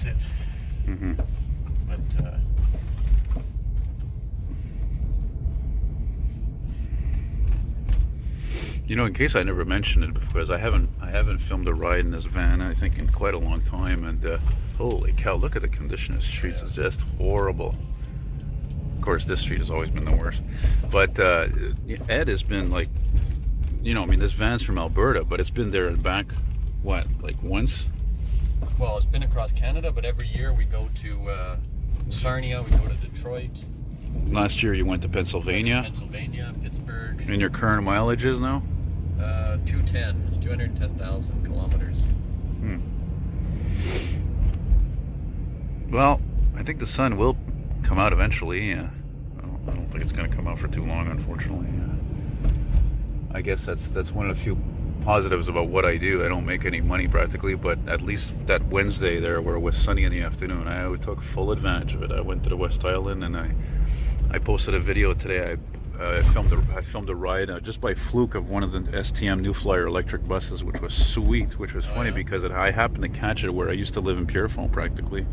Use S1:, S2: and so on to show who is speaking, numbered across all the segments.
S1: that's it.
S2: Mm-hmm.
S1: But
S2: You know, in case I never mentioned it, because I haven't filmed a ride in this van, I think, in quite a long time, and holy cow, look at the condition of the streets. It's just horrible. Of course, this street has always been the worst. But Ed has been like, you know, I mean, this van's from Alberta, but it's been there and back, what, like once?
S1: well, it's been across Canada, but every year we go to Sarnia, we go to Detroit.
S2: Last year you went to Pennsylvania.
S1: Pennsylvania, Pittsburgh.
S2: And your current mileage is now?
S1: 210,000 kilometers.
S2: Well, I think the sun will come out eventually. I don't think it's going to come out for too long, unfortunately. I guess that's one of the few positives about what I do. I don't make any money practically, but at least that Wednesday there where it was sunny in the afternoon, I took full advantage of it. I went to the West Island and I posted a video today. I filmed a ride just by fluke of one of the STM New Flyer electric buses, which was sweet, which was funny because I happened to catch it where I used to live in Pierrefonds practically.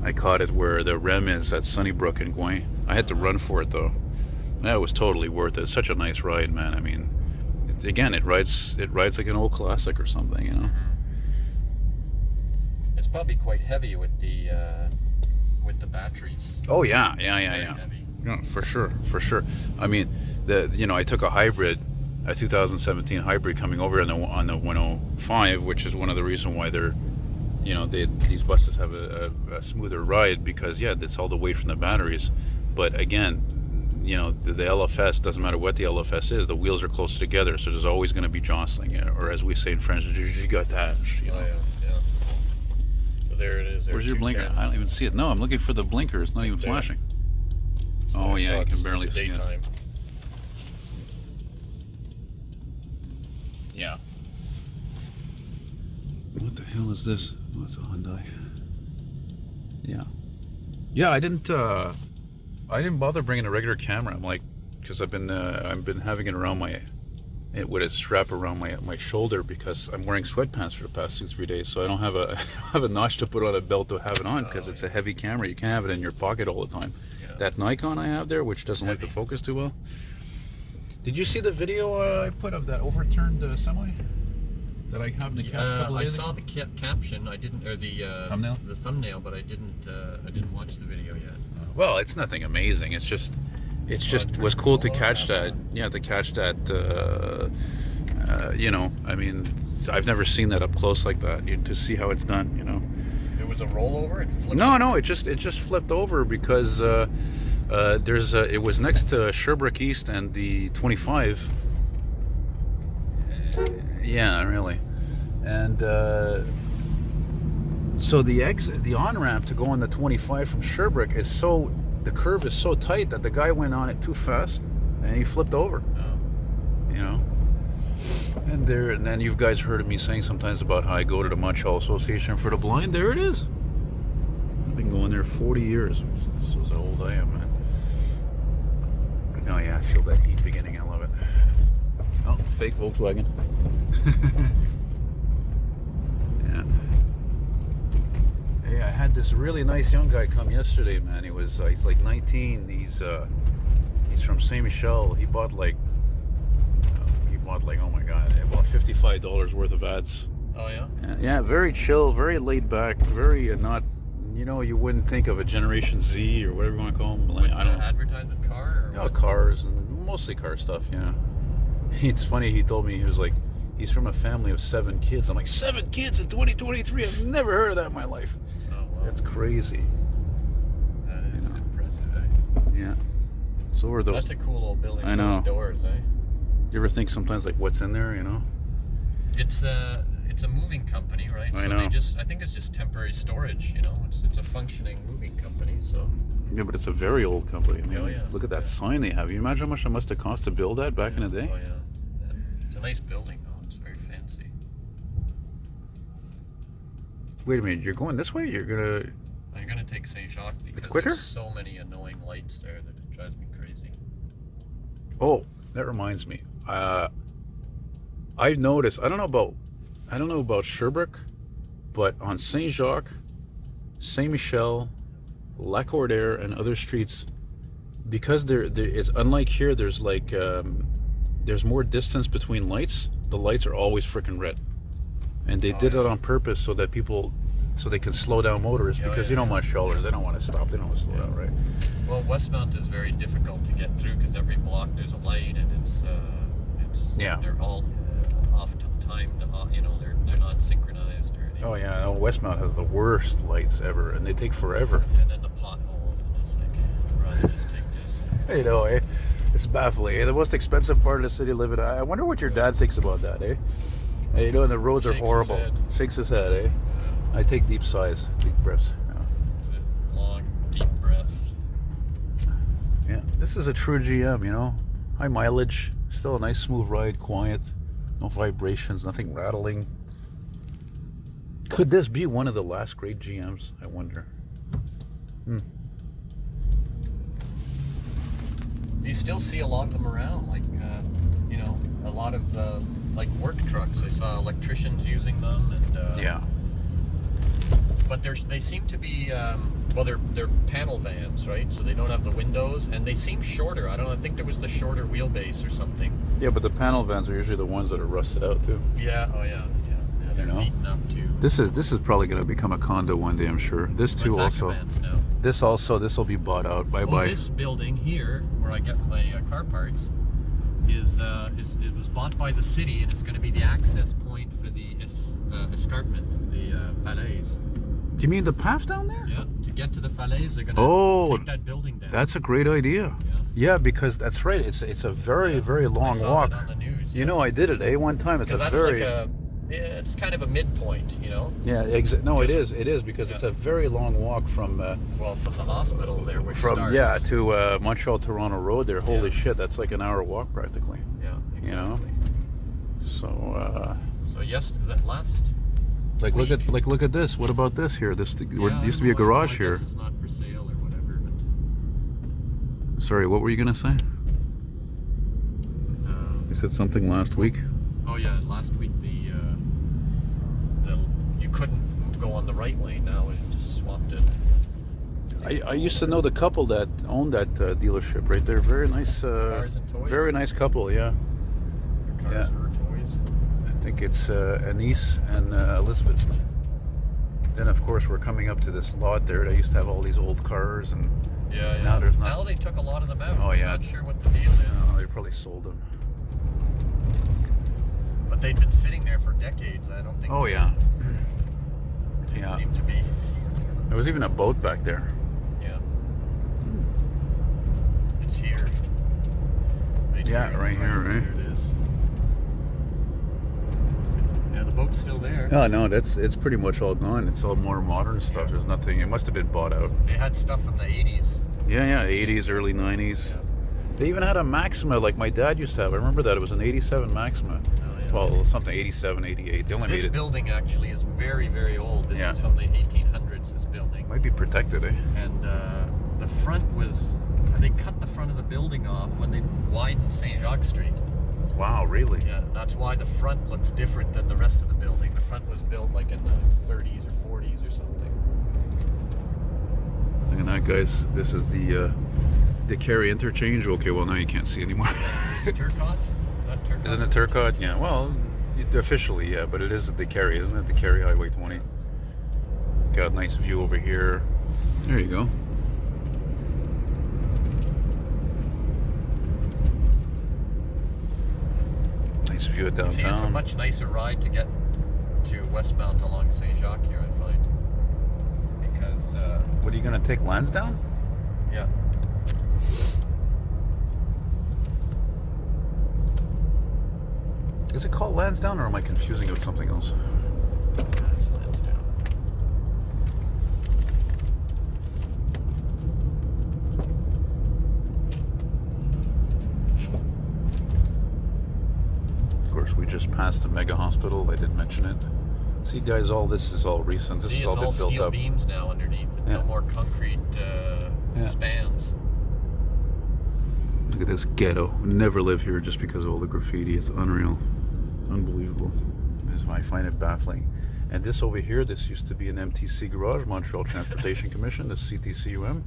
S2: I caught it where the REM is at Sunnybrook in Gouin. I had to run for it though. That was totally worth it. It's such a nice ride, man. I mean, it rides like an old classic or something, you know.
S1: It's probably quite heavy with the batteries.
S2: Oh yeah.
S1: Heavy.
S2: No, for sure. I mean, I took a hybrid, a 2017 hybrid coming over on the 105, which is one of the reasons why these buses have a smoother ride, because it's all the weight from the batteries. But again, the LFS, doesn't matter what the LFS is, the wheels are closer together, so there's always going to be jostling, or as we say in French, gigotage.
S1: Oh yeah. So there it is.
S2: Where's your blinker? I don't even see it. No, I'm looking for the blinker. It's not even flashing.
S1: So
S2: oh yeah, you can barely see it. Yeah. What the hell is this? Oh, it's a Hyundai. Yeah. Yeah, I didn't bother bringing a regular camera. I'm like, because I've been having it around with a strap around my shoulder, because I'm wearing sweatpants for the past 2-3 days, so I don't have a notch to put on a belt to have it on, because it's a heavy camera. You can't have it in your pocket all the time. Yeah. That Nikon I have there, which doesn't like to focus too well. Did you see the video I put of that overturned semi that I happened to catch a couple of days ago?
S1: I saw the caption. I didn't, or the thumbnail, but I didn't watch the video yet.
S2: Well, it's nothing amazing. It's just was cool to catch that. Yeah, to catch that. I mean, I've never seen that up close like that. To see how it's done,
S1: It was a rollover. It flipped.
S2: No, it just flipped over because it was next to Sherbrooke East and the 25. Yeah, really, and. So the on-ramp to go on the 25 from Sherbrooke the curve is so tight that the guy went on it too fast and he flipped over. Oh. And then you guys heard of me saying sometimes about how I go to the Montreal Association for the Blind. There it is. I've been going there 40 years. This is how old I am, man. Oh yeah, I feel that heat beginning. I love it. Oh, fake Volkswagen. Yeah. Hey, I had this really nice young guy come yesterday, man. He's like 19. He's from Saint Michel. He bought like oh my god, about $55 worth of ads.
S1: Oh yeah.
S2: Yeah, very chill, very laid back, very not. You wouldn't think of a Generation Z or whatever you want to call them.
S1: I don't advertisement car. Or
S2: cars and mostly car stuff. Yeah. It's funny. He told me he's from a family of 7 kids. I'm like, 7 kids in 2023? I've never heard of that in my life.
S1: Oh, wow.
S2: That's crazy.
S1: That is impressive, eh?
S2: Yeah. So are those.
S1: That's a cool old building.
S2: I know.
S1: Those doors, eh?
S2: You ever think sometimes like what's in there?
S1: It's a moving company, right?
S2: I know.
S1: I think it's just temporary storage. It's a functioning moving company. So.
S2: Yeah, but it's a very old company. I mean,
S1: oh yeah.
S2: Look at that sign they have. You imagine how much it must have cost to build that back in the day?
S1: Oh yeah. It's a nice building though. It's very fancy.
S2: Wait a minute, you're going this way?
S1: I'm gonna take Saint Jacques because
S2: it's quicker?
S1: There's so many annoying lights there that it drives me crazy.
S2: Oh, that reminds me. I've noticed. I don't know about Sherbrooke, but on Saint Jacques, Saint Michel, Lacordaire, and other streets, because it's unlike here. There's like there's more distance between lights. The lights are always freaking red, and they did it on purpose so that people, so they can slow down motorists, because you know Montrealers, they don't want to stop, they don't want to slow down, right?
S1: Well, Westmount is very difficult to get through because every block there's a light, and it's they're all off time. You know, they're not synchronized or anything.
S2: Oh yeah, no, Westmount has the worst lights ever, and they take forever.
S1: And then the potholes, and it's like, rather just take this.
S2: You know, it's baffling. The most expensive part of the city to live in. I wonder what your dad thinks about that, eh? You know, and the roads are horrible. Shakes his head, eh? Yeah. I take deep sighs, deep breaths.
S1: Yeah. Long, deep breaths.
S2: Yeah, this is a true GM, you know. High mileage, still a nice smooth ride, quiet, no vibrations, nothing rattling. Could this be one of the last great GMs? I wonder.
S1: You still see a lot of them around, like you know, a lot of like work trucks. I saw electricians using them, and
S2: yeah.
S1: But they seem to be well, they're panel vans, right? So they don't have the windows, and they seem shorter. I don't know. I think there was the shorter wheelbase or something.
S2: Yeah, but the panel vans are usually the ones that are rusted out too.
S1: Yeah. Oh yeah. They're beaten up too.
S2: This is probably going to become a condo one day, I'm sure. This too also. This will be bought out. Bye bye.
S1: This building here, where I get my car parts, it was bought by the city, and it's going to be the access point for the escarpment, the falaise.
S2: Do you mean the path down there?
S1: Yeah. To get to the falaise, they're going to take that building down.
S2: That's a great idea. Yeah, because that's right. It's a very very long walk.
S1: I saw it on the news.
S2: You know, I did it one time. It's a very.
S1: It's kind of a midpoint, you know.
S2: Yeah, no, it is because it's a very long walk from.
S1: From the hospital there, which starts.
S2: To Montreal Toronto Road there. Holy shit, that's like an hour walk practically.
S1: Yeah, exactly.
S2: You know. So.
S1: So yes, that last.
S2: Like week. look at this. What about this here? This used to be a garage here.
S1: This is not for sale or whatever. But...
S2: Sorry, what were you gonna say? You said something last week.
S1: Oh yeah, last week you couldn't go on the right lane. Now it just swapped it.
S2: I used to know the couple that owned that dealership right there. Very nice.
S1: Cars and toys.
S2: Very nice couple. Yeah.
S1: Cars or toys.
S2: I think it's Anise and Elizabeth. Then of course we're coming up to this lot there. They used to have all these old cars, and now there's not.
S1: Now they took a lot of them out.
S2: Oh yeah.
S1: I'm not sure what the deal is.
S2: No, they probably sold them.
S1: But they'd been sitting there for decades. I don't think.
S2: Oh yeah.
S1: It seemed to be.
S2: There was even a boat back there.
S1: Yeah. It's here.
S2: Right here, right?
S1: There it is. Yeah, the boat's still there.
S2: Oh no, it's pretty much all gone. It's all more modern stuff. There's nothing. It must have been bought out.
S1: They had stuff from the 80s.
S2: Yeah, 80s, early 90s. Yeah. They even had a Maxima like my dad used to have. I remember that. It was an 87 Maxima. Well, something 87, 88. They only made it.
S1: This building actually is very, very old. This is from the 1800s, this building.
S2: Might be protected, eh?
S1: And the front was... They cut the front of the building off when they widened St. Jacques Street.
S2: Wow, really?
S1: Yeah, that's why the front looks different than the rest of the building. The front was built like in the 30s or 40s or something.
S2: Look at that, guys. This is the Carey interchange. Okay, well, now you can't see anymore.
S1: It's Turcotte?
S2: Isn't it Turcotte? Yeah, well, officially, yeah, but it is the Carey, isn't it? The Carey Highway 20. Got a nice view over here. There you go. Nice view of downtown.
S1: See, it's a much nicer ride to get to Westmount along St. Jacques here, I find. Because...
S2: what are you going to take, Lansdowne?
S1: Yeah.
S2: Is it called Lansdowne, or am I confusing it with something else?
S1: Yeah, it's Lansdowne.
S2: Of course, we just passed the mega hospital. I didn't mention it. See, guys, all this is all recent. This has all been built up.
S1: It's all steel beams now underneath. No more concrete spans.
S2: Look at this ghetto. Never live here just because of all the graffiti. It's unreal. Unbelievable. I find it baffling. And this over here, this used to be an MTC garage, Montreal Transportation Commission, the CTCUM.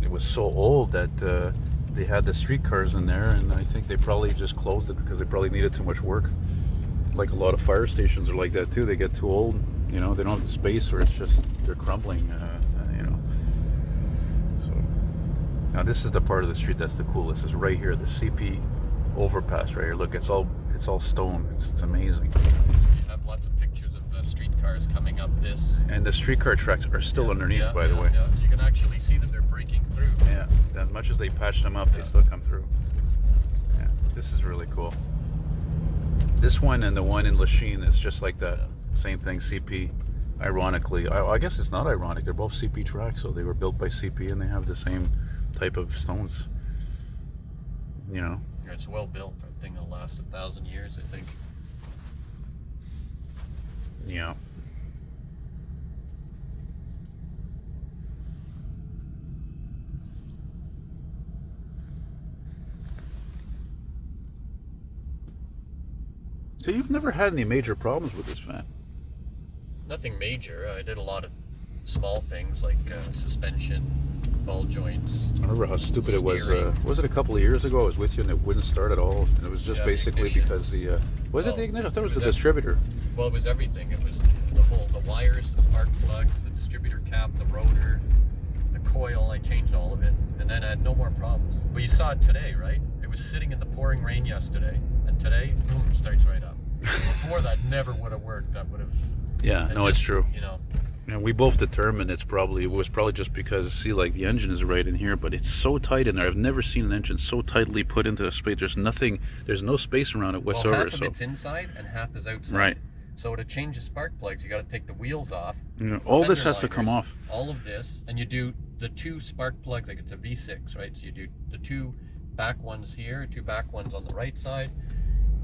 S2: It was so old that they had the streetcars in there, and I think they probably just closed it because they probably needed too much work. Like a lot of fire stations are like that too. They get too old, you know, they don't have the space, or it's just, they're crumbling, you know. So, now this is the part of the street that's the coolest. Is right here, the CP overpass right here. Look, it's all stone. It's amazing.
S1: You have lots of pictures of streetcars coming up this.
S2: And the streetcar tracks are still underneath, by the way.
S1: Yeah, you can actually see them. They're breaking through.
S2: Yeah, as much as they patch them up, they still come through. Yeah, this is really cool. This one and the one in Lachine is just like that. Same thing, CP. Ironically, I guess it's not ironic. They're both CP tracks, so they were built by CP and they have the same type of stones. You know.
S1: Yeah, it's well built. I think it'll last 1,000 years. I think.
S2: Yeah. So you've never had any major problems with this van?
S1: Nothing major. I did a lot of small things like suspension, ball joints.
S2: I remember how stupid it was.
S1: Steering.
S2: Was it a couple of years ago? I was with you and it wouldn't start at all. And it was just basically
S1: ignition.
S2: because the was it the ignition? I thought it was the distributor.
S1: Well, it was everything. It was the wires, the spark plugs, the distributor cap, the rotor, the coil. I changed all of it, and then I had no more problems. But you saw it today, right? It was sitting in the pouring rain yesterday, and today, boom, starts right up. Before that never would have worked. That would have.
S2: Yeah, no, it's true.
S1: You know.
S2: You know, we both determined it was probably just because, see, like the engine is right in here, but it's so tight in there. I've never seen an engine so tightly put into a space. There's no space around it whatsoever.
S1: Well, half of it's inside and half is outside.
S2: Right.
S1: So to change the spark plugs, you got to take the wheels off.
S2: You know, all this has to come off.
S1: All of this, and you do the two spark plugs, like it's a V6, right? So you do the two back ones here, two back ones on the right side,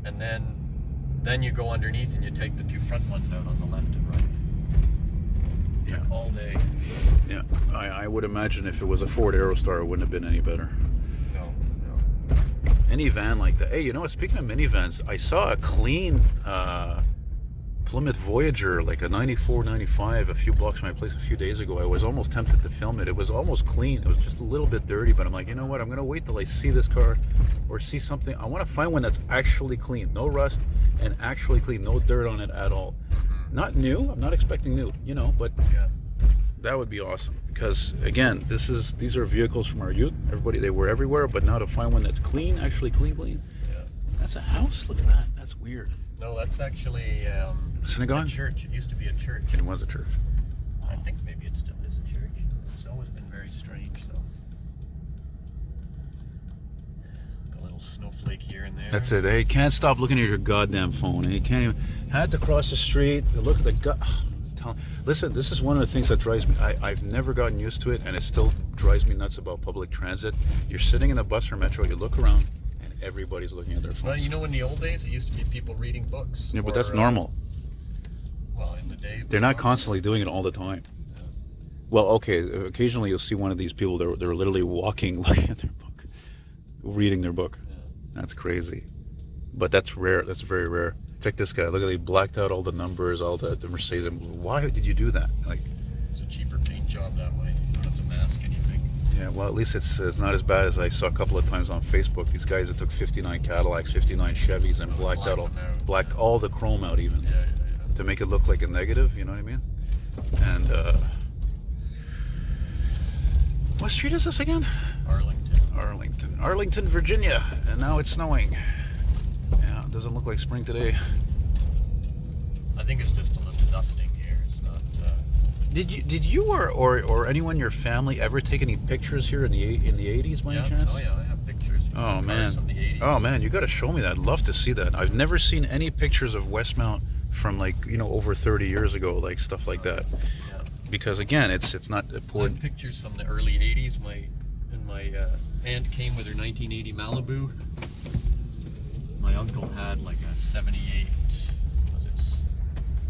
S1: and then you go underneath and you take the two front ones out on the left and right.
S2: Yeah.
S1: All day.
S2: Yeah, I would imagine if it was a Ford Aerostar, it wouldn't have been any better.
S1: No.
S2: Any van like that. Hey, you know what? Speaking of minivans, I saw a clean Plymouth Voyager, like a 94, 95, a few blocks from my place a few days ago. I was almost tempted to film it. It was almost clean. It was just a little bit dirty, but I'm like, you know what? I'm going to wait till I see this car or see something. I want to find one that's actually clean. No rust and actually clean. No dirt on it at all. Not new. I'm not expecting new, you know, but that would be awesome. Because again, these are vehicles from our youth. They were everywhere, but now to find one that's clean, actually clean.
S1: Yeah.
S2: That's a house. Look at that. That's weird.
S1: No, that's actually
S2: synagogue?
S1: a church. It used to be a church.
S2: It was a church.
S1: I think maybe it still is a church. It's always been very strange, so. A little snowflake here and there.
S2: That's it. Hey, can't stop looking at your goddamn phone. You can't even. Had to cross the street to look at the Listen, this is one of the things that drives me. I've never gotten used to it, and it still drives me nuts about public transit. You're sitting in the bus or metro, you look around, and everybody's looking at their phones.
S1: Well, you know, in the old days, it used to be people reading books.
S2: Yeah, but that's normal.
S1: Well, in the day.
S2: They're not constantly doing it all the time.
S1: Yeah.
S2: Well, okay, occasionally you'll see one of these people, they're literally walking, looking at their book, reading their book.
S1: Yeah.
S2: That's crazy. But that's rare. That's very rare. Check this guy. Look at, he blacked out all the numbers, all the Mercedes. Why did you do that? Like,
S1: it's a cheaper paint job that way. You don't have to mask anything.
S2: Yeah, well, at least it's not as bad as I saw a couple of times on Facebook. These guys that took 59 Cadillacs, 59 Chevys, and blacked all the chrome out even to make it look like a negative. You know what I mean? And what street is this again? Arlington, Virginia. And now it's snowing. Yeah, it doesn't look like spring today.
S1: I think it's just a little dusting here. It's not.
S2: Did you or anyone in your family ever take any pictures here in the 80s by any chance?
S1: Oh yeah, I have pictures.
S2: Oh man.
S1: From the 80s.
S2: Oh man, you got to show me that. I'd love to see that. I've never seen any pictures of Westmount from, like, you know, over 30 years ago, like stuff like that.
S1: Yeah.
S2: Because again, it's not important.
S1: Pictures from the early 80s. My aunt came with her 1980 Malibu. My uncle had like a 78. Was it?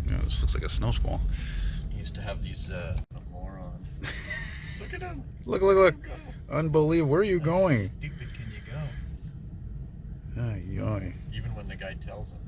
S2: Yeah, this looks like a snow squall.
S1: He used to have these. A moron. Look at him.
S2: Look. Unbelievable. Where are you going?
S1: Stupid can you go?
S2: Ay.
S1: Even when the guy tells him.